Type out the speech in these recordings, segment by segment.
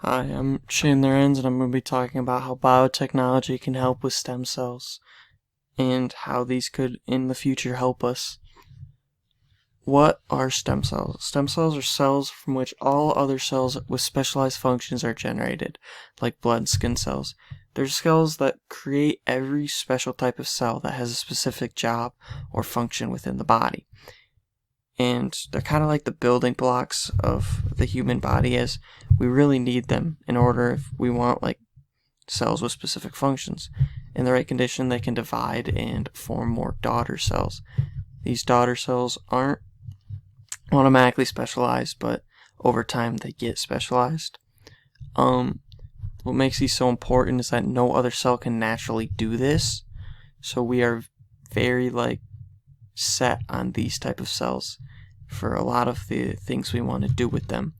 Hi, I'm Shane Lorenz, and I'm going to be talking about how biotechnology can help with stem cells and how these could in the future help us. What are stem cells? Stem cells are cells from which all other cells with specialized functions are generated, like blood and skin cells. They're cells that create every special type of cell that has a specific job or function within the body. And they're kind of like the building blocks of the human body, as we really need them in order if we want cells with specific functions. In the right condition, they can divide and form more daughter cells. These daughter cells aren't automatically specialized, but over time they get specialized. What makes these so important is that no other cell can naturally do this, so we are very set on these type of cells for a lot of the things we want to do with them.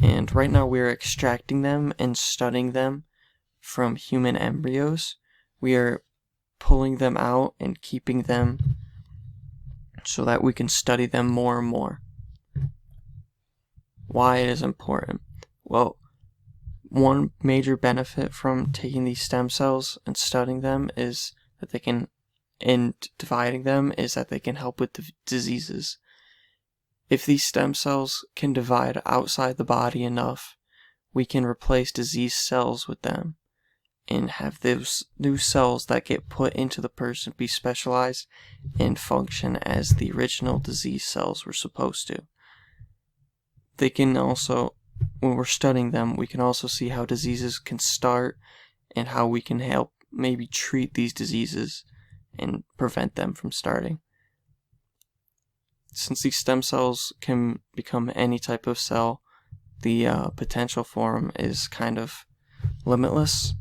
And right now we're extracting them and studying them from human embryos. We are pulling them out and keeping them so that we can study them more and more. Why it is important? Well, one major benefit from taking these stem cells and studying them is that they can, and dividing them, is that they can help with diseases. If these stem cells can divide outside the body enough, we can replace diseased cells with them and have those new cells that get put into the person be specialized and function as the original disease cells were supposed to. They can also, when we're studying them, we can also see how diseases can start and how we can help maybe treat these diseases and prevent them from starting. Since these stem cells can become any type of cell, the potential for them is kind of limitless,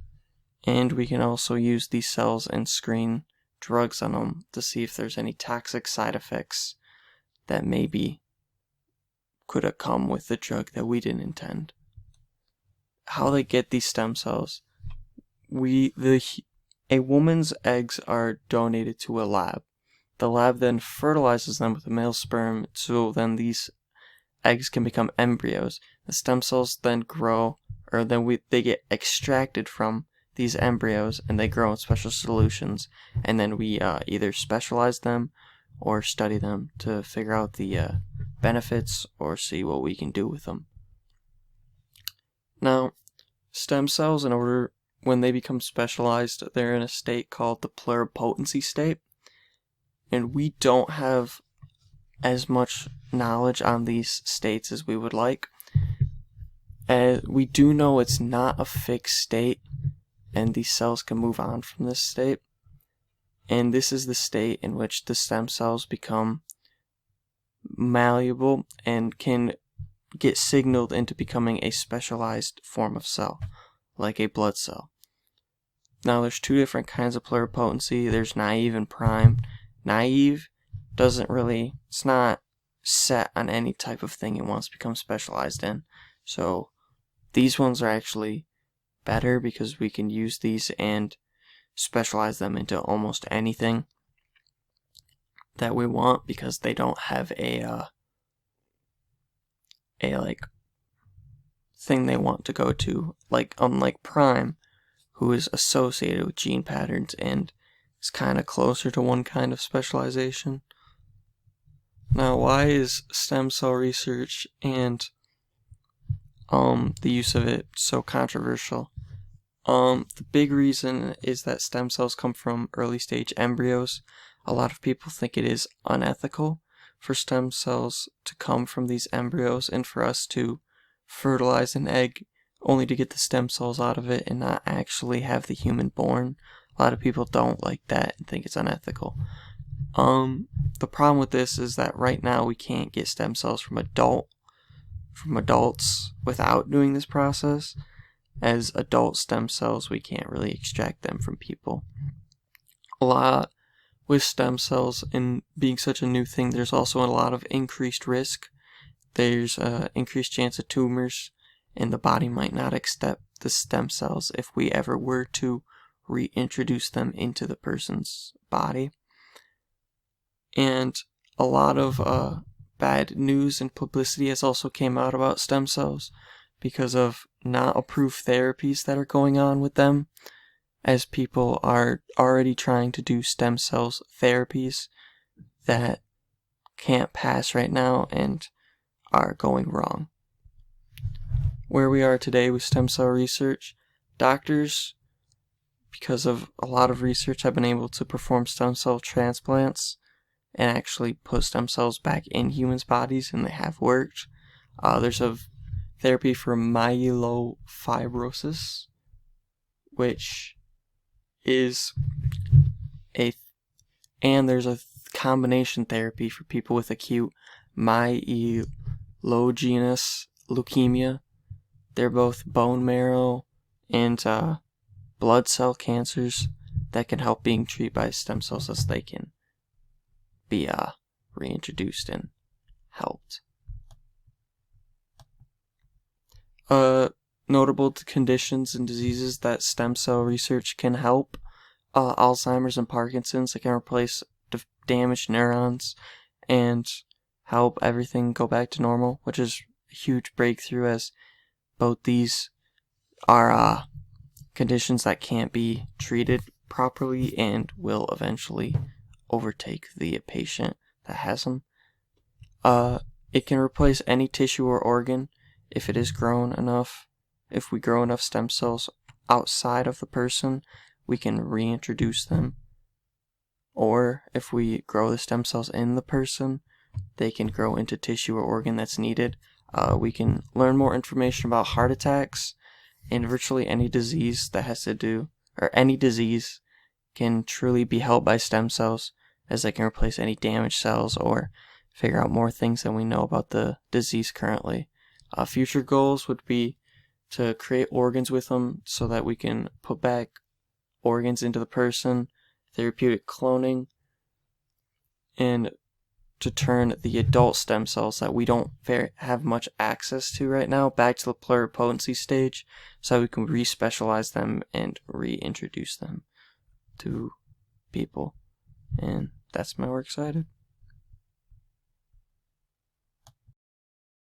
and we can also use these cells and screen drugs on them to see if there's any toxic side effects that maybe could have come with the drug that we didn't intend. How they get these stem cells? A woman's eggs are donated to a lab. The lab then fertilizes them with a male sperm, so then these eggs can become embryos. The stem cells then grow, or then they get extracted from these embryos, and they grow in special solutions, and then we either specialize them or study them to figure out the benefits or see what we can do with them. Now, stem cells, when they become specialized, they're in a state called the pluripotency state, and we don't have as much knowledge on these states as we would like. We do know it's not a fixed state, and these cells can move on from this state. And this is the state in which the stem cells become malleable and can get signaled into becoming a specialized form of cell, like a blood cell. Now, there's two different kinds of pluripotency. There's naive and prime. Naive it's not set on any type of thing it wants to become specialized in. So these ones are actually better because we can use these and specialize them into almost anything that we want, because they don't have a thing they want to go to, unlike prime, who is associated with gene patterns and is kind of closer to one kind of specialization. Now, why is stem cell research and the use of it so controversial? The big reason is that stem cells come from early stage embryos. A lot of people think it is unethical for stem cells to come from these embryos and for us to fertilize an egg only to get the stem cells out of it and not actually have the human born. A lot of people don't like that and think it's unethical. The problem with this is that right now we can't get stem cells from adults without doing this process. As adult stem cells, we can't really extract them from people. A lot with stem cells and being such a new thing, there's also a lot of increased risk. There's increased chance of tumors, and the body might not accept the stem cells if we ever were to reintroduce them into the person's body. And a lot of bad news and publicity has also came out about stem cells, because of not approved therapies that are going on with them, as people are already trying to do stem cells therapies that can't pass right now and are going wrong. Where we are today with stem cell research, doctors, because of a lot of research, have been able to perform stem cell transplants and actually put stem cells back in humans' bodies, and they have worked. There's a therapy for myelofibrosis, which is and there's a combination therapy for people with acute myelogenous leukemia. They're both bone marrow and blood cell cancers that can help being treated by stem cells as they can be reintroduced and helped. Notable conditions and diseases that stem cell research can help: Alzheimer's and Parkinson's. It can replace damaged neurons and help everything go back to normal, which is a huge breakthrough, as both these are conditions that can't be treated properly and will eventually overtake the patient that has them. It can replace any tissue or organ if it is grown enough. If we grow enough stem cells outside of the person, we can reintroduce them. Or if we grow the stem cells in the person, they can grow into tissue or organ that's needed. We can learn more information about heart attacks and virtually any disease that has to do, or any disease can truly be helped by stem cells, as they can replace any damaged cells or figure out more things than we know about the disease currently. Future goals would be to create organs with them so that we can put back organs into the person, therapeutic cloning, and to turn the adult stem cells that we don't have much access to right now back to the pluripotency stage, so we can respecialize them and reintroduce them to people. And that's my works cited.